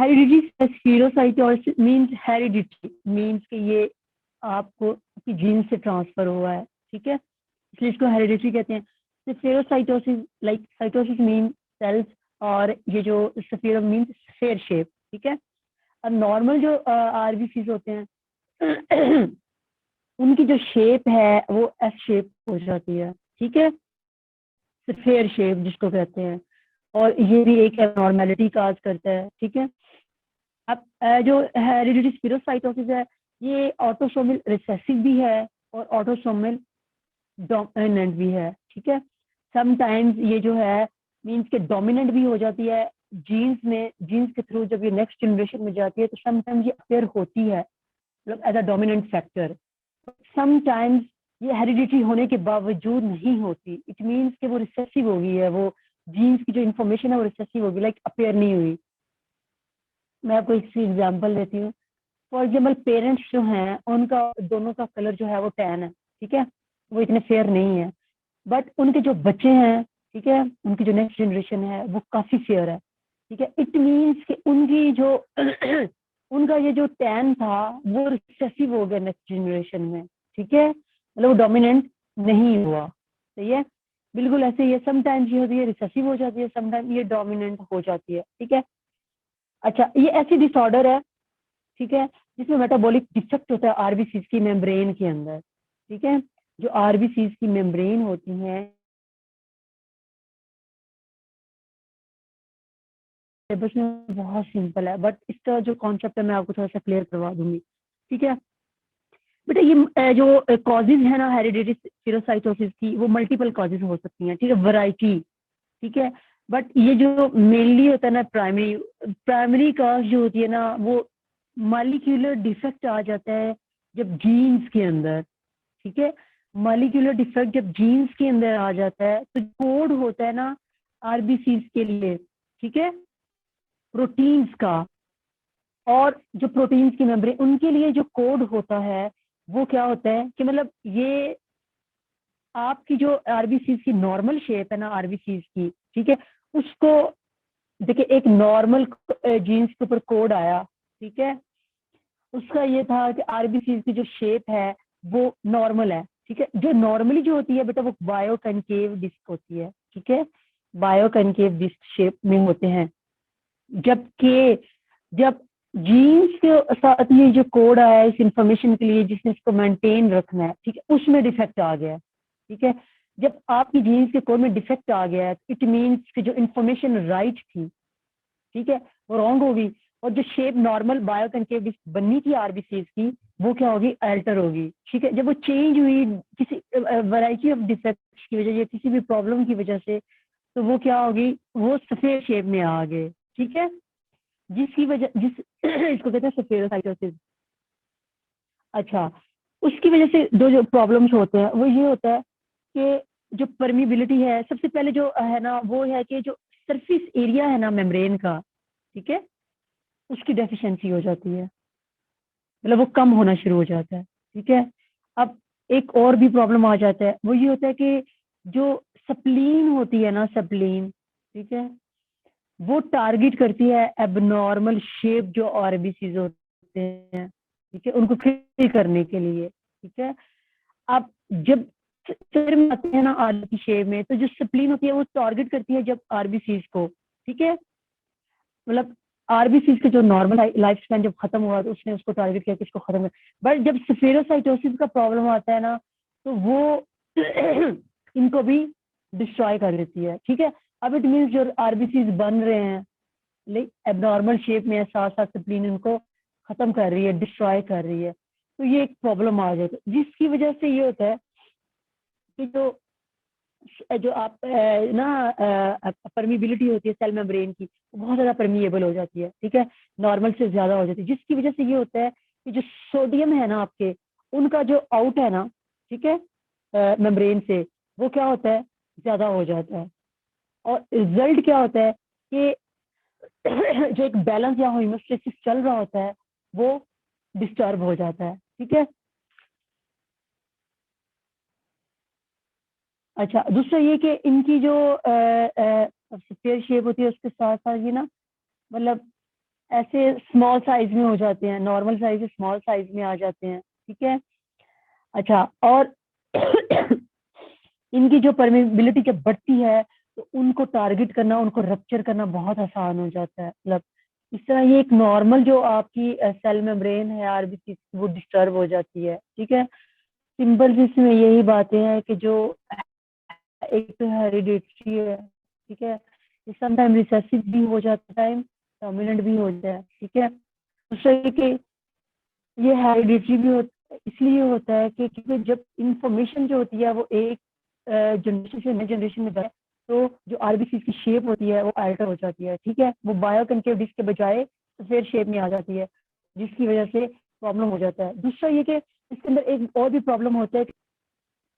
Heredity spherocytosis means heredity means कि ये आपको आपकी जीन से ट्रांसफर हुआ है, ठीक है, इसलिए इसको हेरिडिटी कहते हैं। Spherocytosis like cytosis mean cells, और ये जो स्फीरो मींस स्फीयर शेप, ठीक है। अब नॉर्मल जो आरबीसीज होते हैं उनकी जो शेप है वो एस शेप हो जाती है, ठीक है, स्फीयर शेप जिसको कहते हैं, और ये भी एक नॉर्मेलिटी काज करता है, ठीक है। अब जो हेरिडिटी स्पिरोसाइटोसिस है ये ऑटोसोमल रिसेसिव भी है और ऑटोसोमल डोमिनेंट भी है, ठीक है। समटाइम्स ये जो है मींस के डोमिनेंट भी हो जाती है जीन्स में, जीन्स के थ्रू जब ये नेक्स्ट जनरेशन में जाती है तो समटाइम्स ये अपेयर होती है मतलब as a dominant factor. Sometimes ये हेरिडिटी होने के बावजूद नहीं होती, इट मीन्स कि वो रिसेसिव हो गई है, वो जीन्स की जो इन्फॉर्मेशन है वो रिसेसिव होगी, लाइक अपेयर नहीं हुई। मैं आपको एक एग्जांपल देती हूँ। फॉर एग्जाम्पल पेरेंट्स जो हैं उनका दोनों का कलर जो है वो टैन है, ठीक है, वो इतने फेयर नहीं है, बट उनके जो बच्चे हैं, ठीक है, उनकी जो नेक्स्ट जनरेशन है वो काफी फेयर है, ठीक है। इट मीन्स कि उनकी जो उनका ये जो टैन था वो रिसेसिव हो गया नेक्स्ट जनरेशन में, ठीक है, मतलब वो डोमिनेंट नहीं हुआ, सही है। बिल्कुल ऐसे ही है, समटाइम्स ये होती है रिसेसिव हो जाती है, समटाइम्स ये डोमिनेंट हो जाती है, ठीक है। अच्छा, ये ऐसी डिसऑर्डर है, ठीक है, जिसमें मेटाबॉलिक डिफेक्ट होता है आरबीसीज की मेम्ब्रेन के अंदर, ठीक है। जो आरबीसीज की मेम्ब्रेन होती हैं सिलेबस में बहुत सिंपल है, बट इसका जो कॉन्सेप्ट है मैं आपको थोड़ा सा क्लियर करवा दूंगी, ठीक है। बेटा ये जो कॉजेज है ना हेरिडिटी स्पिरोसाइटोसिस की, वो मल्टीपल कॉजेज हो सकती हैं, ठीक है, वैरायटी, ठीक है। बट ये जो मेनली होता है ना प्राइमरी प्राइमरी कॉज जो होती है ना वो मॉलिक्यूलर डिफेक्ट आ जाता है जब जीन्स के अंदर, ठीक है। मॉलिक्यूलर डिफेक्ट जब जीन्स के अंदर आ जाता है तो कोड होता है ना आरबीसीज के लिए, ठीक है, प्रोटीन्स का, और जो प्रोटीन्स की मेम्ब्रेन उनके लिए जो कोड होता है वो क्या होता है कि मतलब ये आपकी जो आरबीसीज की नॉर्मल शेप है ना आरबीसीज की, ठीक है, उसको देखिए एक नॉर्मल जीन्स के ऊपर कोड आया, ठीक है, उसका ये था कि आरबीसीज की जो शेप है वो नॉर्मल है, ठीक है। जो नॉर्मली जो होती है बेटा वो बायो कनकेव डिस्क होती है, ठीक है, बायो कनकेव डिस्क शेप में होते हैं, जबकि जब जीन्स के साथ ये जो कोड आया है इस इंफॉर्मेशन के लिए जिसने इसको मेंटेन रखना है, ठीक है, उसमें डिफेक्ट आ गया है, ठीक है। जब आपकी जीन्स के कोड में डिफेक्ट आ गया है इट मीन्स कि जो इंफॉर्मेशन राइट थी, ठीक है, वो रॉन्ग होगी, और जो शेप नॉर्मल बायोकनकेव बननी थी आरबीसीज की वो क्या होगी, अल्टर होगी, ठीक है। जब वो चेंज हुई किसी वैरायटी ऑफ डिफेक्ट्स की वजह या किसी भी प्रॉब्लम की वजह से तो वो क्या होगी, वो सफेद शेप में आ गए, ठीक है, जिसकी वजह जिस इसको कहते हैं सफेरोसाइटोसिस। अच्छा, उसकी वजह से दो जो प्रॉब्लम्स होते हैं वो ये होता है कि जो परमिबिलिटी है सबसे पहले जो है ना वो है कि जो सरफेस एरिया है ना मेम्ब्रेन का, ठीक है, उसकी डेफिशिएंसी हो जाती है, मतलब वो कम होना शुरू हो जाता है, ठीक है। अब एक और भी प्रॉब्लम आ जाता है, वो ये होता है कि जो स्प्लीन होती है ना स्प्लीन, ठीक है, वो टारगेट करती है एबनॉर्मल शेप जो आरबीसीज होते हैं, ठीक है, उनको फिल करने के लिए, ठीक है। अब जब सिर में आते हैं ना आरबीसी शेप में तो जो स्प्लीन होती है वो टारगेट करती है जब आरबीसीज को, ठीक है, मतलब आरबीसी के जो नॉर्मल लाइफ स्पैन जब खत्म हुआ तो उसने उसको टारगेट किया कि इसको खत्म कर, बट जब स्फेरोसाइटोसिस का प्रॉब्लम आता है ना तो वो इनको भी डिस्ट्रॉय कर देती है, ठीक है। अब इट मीन्स जो आरबीसी बन रहे हैं लाइक एबनॉर्मल शेप में साथ साथ स्प्लीन इनको खत्म कर रही है, डिस्ट्रॉय कर रही है, तो ये एक प्रॉब्लम आ जाती है जिसकी वजह से ये होता है कि जो आप ना परमिबिलिटी होती है सेल मेम्ब्रेन की वो बहुत ज्यादा परमिएबल हो जाती है, ठीक है, नॉर्मल से ज्यादा हो जाती है, जिसकी वजह से ये होता है कि जो सोडियम है ना आपके उनका जो आउट है ना, ठीक है, मेम्ब्रेन से वो क्या होता है, ज्यादा हो जाता है, और रिजल्ट क्या होता है कि जो एक बैलेंस या होम्योस्टेसिस चल रहा होता है वो डिस्टर्ब हो जाता है, ठीक है। अच्छा, दूसरा ये कि इनकी जो स्फीयर शेप होती है उसके साथ साथ ये ना मतलब ऐसे स्मॉल साइज में हो जाते हैं, नॉर्मल साइज से स्मॉल साइज में आ जाते हैं, ठीक है। अच्छा, और इनकी जो परमेबिलिटी जब बढ़ती है तो उनको टारगेट करना, उनको रप्चर करना बहुत आसान हो जाता है। मतलब इस तरह ये एक नॉर्मल जो आपकी सेल मेम्ब्रेन है आरबीसी वो डिस्टर्ब हो जाती है, ठीक है। सिंपल सी इसमें यही बातें हैं कि जो एक तो हेरिडिटरी है, ठीक है, समटाइम रिसेसिव भी हो जाता है, डोमिनेंट भी हो जाता है, ठीक है। दूसरा ये कि ये हेरिडिटरी भी होता इसलिए होता है कि क्योंकि जब इंफॉर्मेशन जो होती है वो एक जनरेशन से नई जनरेशन में जाए तो जो आरबीसी की शेप होती है वो अल्टर हो जाती है, ठीक है। वो बायोकनकेव डिस्क के बजाय स्फीयर शेप में आ जाती है, जिसकी वजह से प्रॉब्लम हो जाता है। दूसरा ये कि इसके अंदर एक और भी प्रॉब्लम होता है,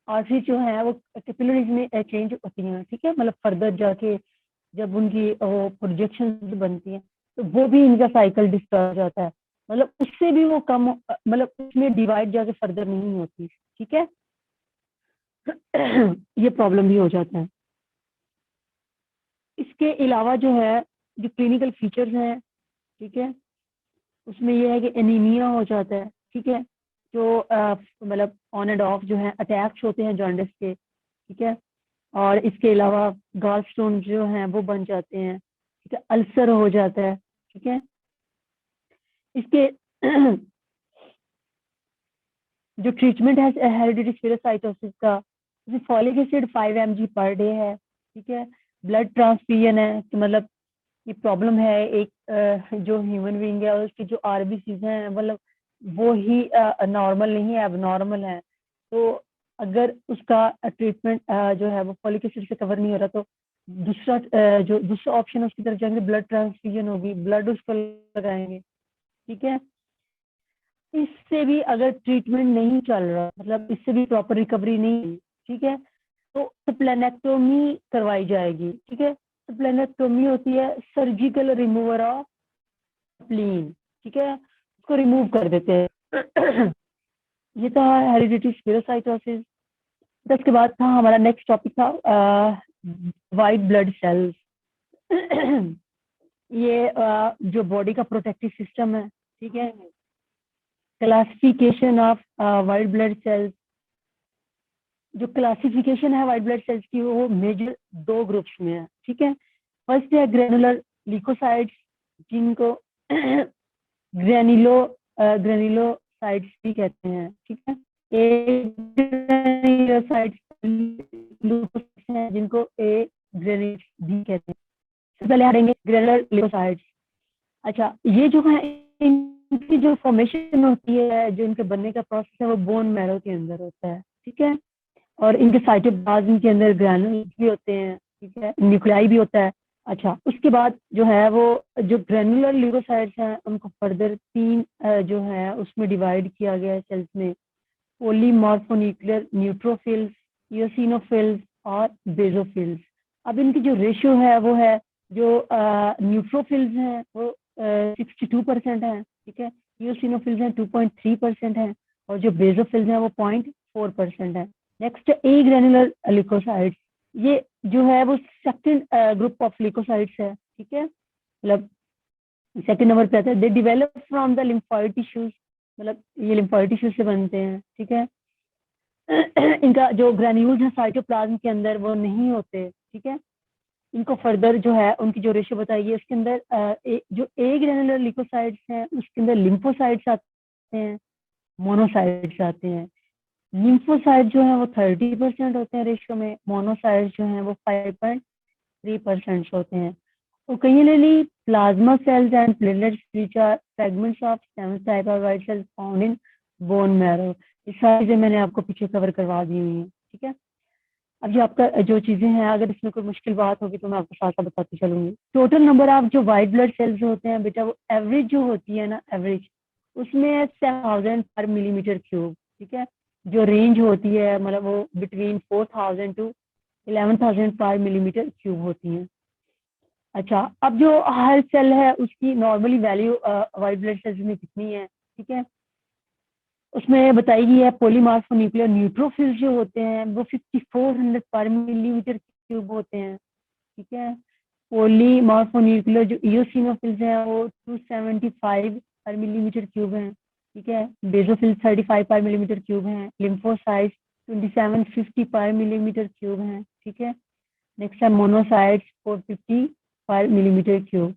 आर्टरी जो है वो कैपिलरीज में चेंज होती हैं, ठीक है। मतलब फर्दर जाके जब उनकी वो प्रोजेक्शन बनती हैं तो वो भी इनका साइकिल डिस्टर्ब हो जाता है। मतलब उससे भी वो कम, मतलब उसमें डिवाइड जाके फर्दर नहीं होती, ठीक है। ये प्रॉब्लम भी हो जाता है। इसके अलावा जो है जो क्लिनिकल फीचर्स हैं, ठीक है, उसमें ये है कि एनीमिया हो जाता है, ठीक है। जो मतलब ऑन एंड ऑफ जो है अटैक्स होते हैं जॉन्डिस के, ठीक है। और इसके अलावा गॉल स्टोन जो हैं वो बन जाते हैं, ठीक है, अल्सर हो जाता है, ठीक है। इसके जो ट्रीटमेंट है हेरिडिटरी स्क्लेरोसाइटोसिस का, उसमें folic acid 5 mg per day है, ठीक है। ब्लड ट्रांसफ्यूजन है कि मतलब ये प्रॉब्लम है एक जो ह्यूमन बीइंग है उसकी जो आरबीसीज हैं मतलब वो ही नॉर्मल नहीं है, अब नॉर्मल है। तो अगर उसका ट्रीटमेंट जो है वो फॉलिक एसिड से कवर नहीं हो रहा तो दूसरा जो दूसरा ऑप्शन है उसकी तरफ जाएंगे, ब्लड ट्रांसफ्यूजन होगी, ब्लड उसको लगाएंगे, ठीक है। इससे भी अगर ट्रीटमेंट नहीं चल रहा, मतलब इससे भी प्रॉपर रिकवरी नहीं हुई, ठीक है, तो स्प्लेनेक्टोमी करवाई जाएगी, ठीक है। स्प्लेनेक्टोमी होती है सर्जिकल रिमूवर ऑफ स्प्लीन, ठीक है, उसको रिमूव कर देते हैं। ये था हेरिडिटरी स्क्लेरोसाइटोसिस। तो उसके बाद था हमारा नेक्स्ट टॉपिक था वाइट ब्लड सेल्स। ये जो बॉडी का प्रोटेक्टिव सिस्टम है, ठीक है। Classification of white blood cells, जो क्लासिफिकेशन है वाइट ब्लड सेल्स की वो मेजर 2 ग्रुप्स में है, ठीक है। फर्स्ट है ग्रेनुलर ल्यूकोसाइट्स, जिनको ग्रेनिलो ग्रेनिलोसाइट्स भी कहते हैं, ठीक है। एक ग्रेनिलोसाइट्स ल्यूकोसाइट्स हैं जिनको ए ग्रेनिल भी कहते हैं। सबसे पहले हटेंगे ग्रेनुलर ल्यूकोसाइट्स। अच्छा, ये जो है इनकी जो फॉर्मेशन होती है, जो इनके बनने का प्रोसेस है वो बोन मैरो के अंदर होता है, ठीक है। और इनके साइटोप्लाज्म के अंदर ग्रैनुल्स भी होते हैं, ठीक है, न्यूक्लियाई भी होता है। अच्छा, उसके बाद जो है वो जो ग्रेनुलर ल्यूकोसाइट्स हैं उनको फर्दर 3 जो है उसमें डिवाइड किया गया है सेल्स में, पोलीमॉर्फोन्यूक्लियर न्यूट्रोफिल्स, इयोसिनोफिल्स और बेसोफिल्स। अब इनकी जो रेशियो है वो है जो न्यूट्रोफिल्स हैं वो 62% है, ठीक है। इयोसिनोफिल्स हैं 2.3% है, और जो बेसोफिल्स हैं वो 0.4% है। नेक्स्ट ए ग्रेनुलर ल्यूकोसाइट्स, ये जो है वो सेकंड ग्रुप ऑफ ल्यूकोसाइट्स है, ठीक है। मतलब सेकंड नंबर पे आता है। They develop from the lymphoid tissues, मतलब ये लिम्फोइड टिश्यूज से बनते हैं, ठीक है। इनका जो ग्रेन्यूल्स है साइटोप्लाज्म के अंदर वो नहीं होते, ठीक है। इनको फर्दर जो है उनकी जो रेशियो बताइए उसके अंदर जो ए ग्रेनुलर ल्यूकोसाइट्स हैं उसके अंदर लिम्फोसाइट्स आते हैं, मोनोसाइट्स आते हैं। लिम्फोसाइट जो है वो 30% होते हैं रेशियो में, मोनोसाइट जो है वो 5.3% होते हैं। Occasionally, plasma cells and platelets, which are fragments of stem type of white cells found in bone marrow. ये सारी चीजें मैंने आपको पीछे कवर करवा दी हुई हैं, ठीक है। अब जो आपका जो चीजें हैं अगर इसमें कोई मुश्किल बात होगी तो मैं आपको साथ साथ बताती चलूंगी। टोटल नंबर ऑफ जो व्हाइट ब्लड सेल्स होते हैं बेटा वो एवरेज जो होती है ना, एवरेज उसमें 7,000/mm³, ठीक है। जो रेंज होती है मतलब वो बिटवीन 4,000 to 11,000/mm³ होती है। अच्छा, अब जो हर सेल है उसकी normally value white blood cells में कितनी है, ठीक है। उसमें बताई गई है पोलीमॉर्फोन्यूक्लियर न्यूट्रोफिल्स जो होते हैं वो 5,400/mm³ होते हैं, ठीक है। पॉलीमॉर्फोन्यूक्लियर जो इयोसिनोफिल्स हैं वो 275 पर मिलीमीटर क्यूब हैं, ठीक है। बेसोफिल्स 35 पर मिलीमीटर क्यूब हैं। लिम्फोसाइट्स 2750 पर मिलीमीटर क्यूब हैं, ठीक है। नेक्स्ट है मोनोसाइट्स 450 पर मिलीमीटर क्यूब।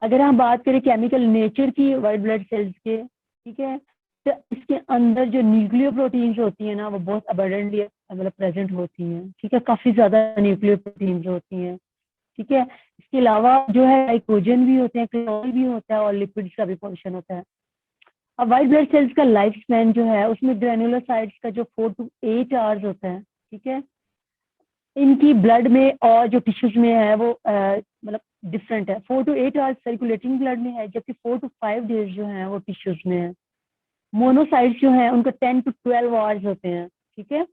अगर हम बात करें केमिकल नेचर की वाइट ब्लड सेल्स के, ठीक है, तो इसके अंदर जो न्यूक्लियो प्रोटीन्स होती है ना वो बहुत अबंडेंटली मतलब प्रेजेंट होती हैं, ठीक है। काफी ज्यादा न्यूक्लियो प्रोटीन्स होती हैं, ठीक है। इसके अलावा जो है ग्लाइकोजन भी होते हैं, क्लोराइड भी होता है और लिपिड्स का भी पोर्शन होता है। अब वाइट ब्लड सेल्स का लाइफ स्पैन जो है उसमें ग्रेनुलोसाइट्स का जो 4 to 8 आवर्स होता है, ठीक है। इनकी ब्लड में और जो टिश्यूज में है वो मतलब डिफरेंट है। 4 to 8 आवर्स सर्कुलेटिंग ब्लड में है, जबकि 4 to 5 डेज जो है वो टिश्यूज में है। मोनोसाइट्स जो है उनका 10 to 12 आवर्स होते हैं, ठीक है,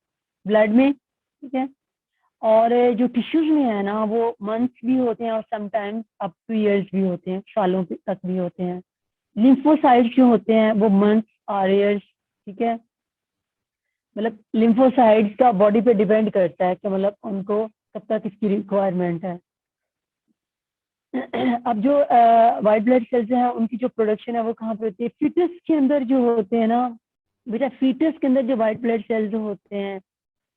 ब्लड में, ठीक है। और जो टिश्यूज में है ना वो मंथ्स भी होते हैं और समटाइम्स अप टू ईयर्स भी होते हैं, सालों तक भी होते हैं। लिम्फोसाइट्स जो होते हैं वो मंथ्स और ईयर्स, ठीक है। मतलब लिम्फोसाइट्स का बॉडी पे डिपेंड करता है कि मतलब उनको कब तक इसकी रिक्वायरमेंट है। अब जो वाइट ब्लड सेल्स हैं उनकी जो प्रोडक्शन है वो कहाँ पे होती है? फीटस के अंदर जो होते हैं ना बेटा, फीटस के अंदर जो वाइट ब्लड सेल्स होते हैं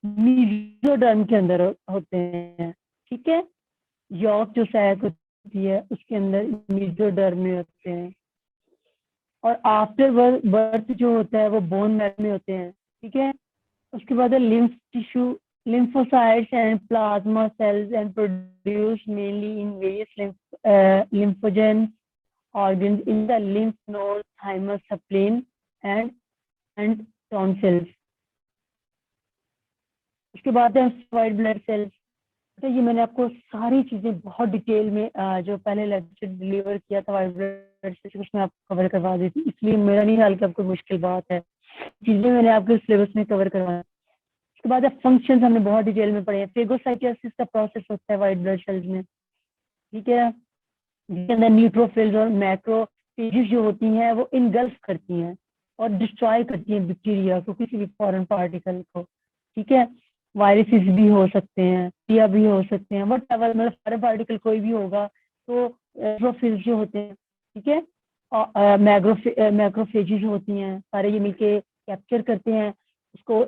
मीजोडर्म के अंदर होते हैं, ठीक है। यॉर्क जो सैक होती है उसके अंदर मीजोडर्म में होते हैं। और आफ्टर बर्थ जो होता है वो बोन मैरो में होते हैं, ठीक है। उसके बाद है lymph tissue, lymphocytes and plasma cells and produced mainly in various lymphogen organs in the lymph nodes, thymus, spleen and tonsils. उसके बाद है व्हाइट ब्लड सेल्स। तो ये मैंने आपको सारी चीजें बहुत डिटेल में जो पहले लेक्चर डिलीवर किया था व्हाइट ब्लड सेल्स उसमें आपको कवर करवा दी थी, इसलिए मेरा नहीं ख्याल कि आपको मुश्किल बात है, चीजें मैंने आपके सिलेबस में कवर करवाई। उसके बाद फंक्शंस हमने बहुत डिटेल में पढ़े हैं। फेगोसाइटोसिस का प्रोसेस होता है व्हाइट ब्लड सेल्स में, ठीक है, जिसके अंदर न्यूट्रोफिल्स और मैक्रोफेजेस जो होती हैं वो इनगल्फ करती हैं और डिस्ट्रॉय करती हैं बैक्टीरिया को, किसी भी फॉरेन पार्टिकल को, ठीक है। वायरसेस भी हो सकते हैं या भी हो सकते हैं, वट एवर, मतलब फॉरेन पार्टिकल कोई भी होगा तो न्यूट्रोफिल्स जो होते हैं, ठीक है, और मैक्रोफेजेस होती हैं, सारे ये मिलके कैप्चर करते हैं उसको,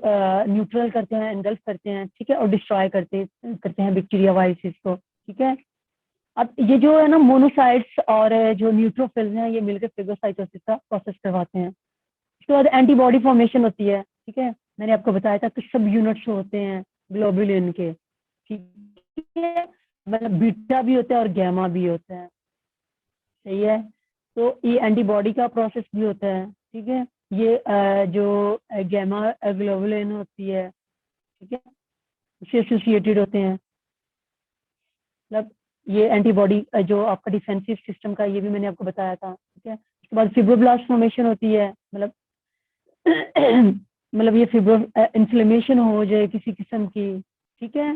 न्यूट्रल करते हैं, एनगल्फ करते हैं, ठीक है, और डिस्ट्रॉय करते हैं बैक्टीरिया वायरसेस को, ठीक है। अब ये जो है ना मोनोसाइट्स और जो न्यूट्रोफिल्स हैं ये मिलकर फेगोसाइटोसिस का प्रोसेस करवाते हैं। उसके बाद एंटीबॉडी फॉर्मेशन होती है, ठीक है। मैंने आपको बताया था कि सब यूनिट्स होते हैं ग्लोबुलिन के, ठीक है, मतलब बीटा भी होता है और गैमा भी होता है, सही है। तो ये एंटीबॉडी का प्रोसेस भी होता है, ठीक है। ये जो गैमा ग्लोबुलिन होती है, ठीक है, उससे एसोसिएटेड होते हैं। मतलब ये एंटीबॉडी जो आपका डिफेंसिव सिस्टम का, ये भी मैंने आपको बताया था, ठीक है। उसके बाद फिब्रोब्लास्ट फॉर्मेशन होती है, मतलब मतलब ये फिब्रो इन्फ्लेमेशन हो जाए किसी किस्म की, ठीक है,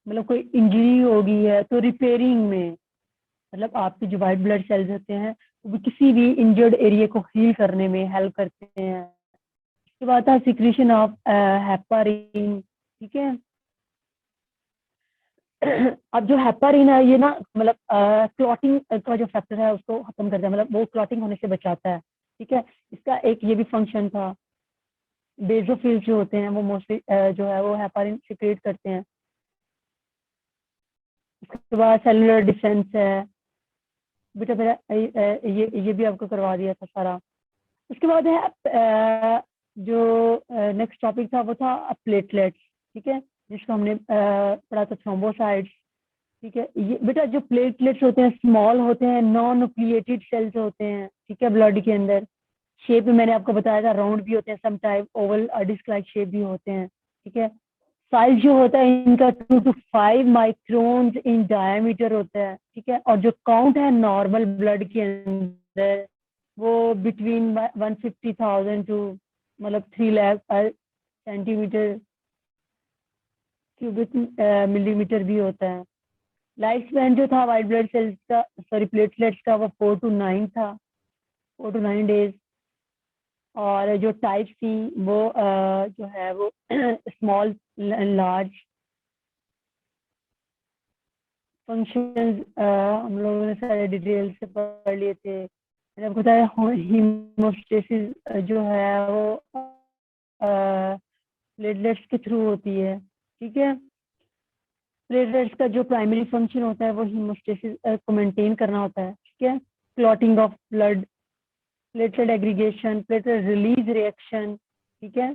मतलब कोई इंजरी हो गई है तो रिपेयरिंग में, मतलब आपके जो वाइट ब्लड सेल्स होते हैं वो किसी भी इंजर्ड एरिया को हील करने में हेल्प करते हैं। उसके बाद है सिक्रीशन ऑफ हेपारिन, ठीक है। अब जो हेपारिन है ये ना मतलब क्लॉटिंग का जो फैक्टर है उसको खत्म करता है, मतलब वो क्लॉटिंग होने से बचाता है, ठीक है। इसका एक ये भी फंक्शन था। बेजोफिल्स जो होते हैं वो मोस्टली जो है वो हेपारिन सिक्रेट करते हैं। उसके बाद सेलुलर डिफेंस है, बेटा मेरा ये भी आपको करवा दिया था सारा। उसके बाद है जो नेक्स्ट टॉपिक था वो था प्लेटलेट्स, ठीक है, जिसको हमने पढ़ा था थ्रोम्बोसाइट्स, ठीक है। ये बेटा जो प्लेटलेट्स होते हैं स्मॉल होते हैं, नॉन न्यूक्लिएटेड सेल्स होते हैं, ठीक है, ब्लड के अंदर। शेप में मैंने आपको बताया था राउंड भी होते हैं, some type oval disc like shape भी होते हैं, ठीक है। साइज जो होता है इनका 2 to 5 माइक्रोन्स इन डायमीटर होता है, ठीक है। और जो काउंट है नॉर्मल ब्लड के अंदर वो बिटवीन 150,000 टू मतलब 3 लाख सेंटीमीटर क्यूबिक मिलीमीटर भी होता है। लाइफ स्पैन जो था वाइट ब्लड सेल्स का, सॉरी प्लेटलेट्स का, वो 4 to 9 था, 4 to 9 डेज। और जो टाइप थी वो जो है वो स्मॉल लार्ज, फंक्शंस हम लोगों ने सारे डिटेल से पढ़ लिए थे। मैंने आपको बताया हीमोस्टेसिस जो है वो प्लेटलेट्स के थ्रू होती है, ठीक है। प्लेटलेट्स का जो प्राइमरी फंक्शन होता है वो हीमोस्टेसिस को मेंटेन करना होता है, ठीक है। Clotting of blood, platelet aggregation, platelet release reaction, ठीक है।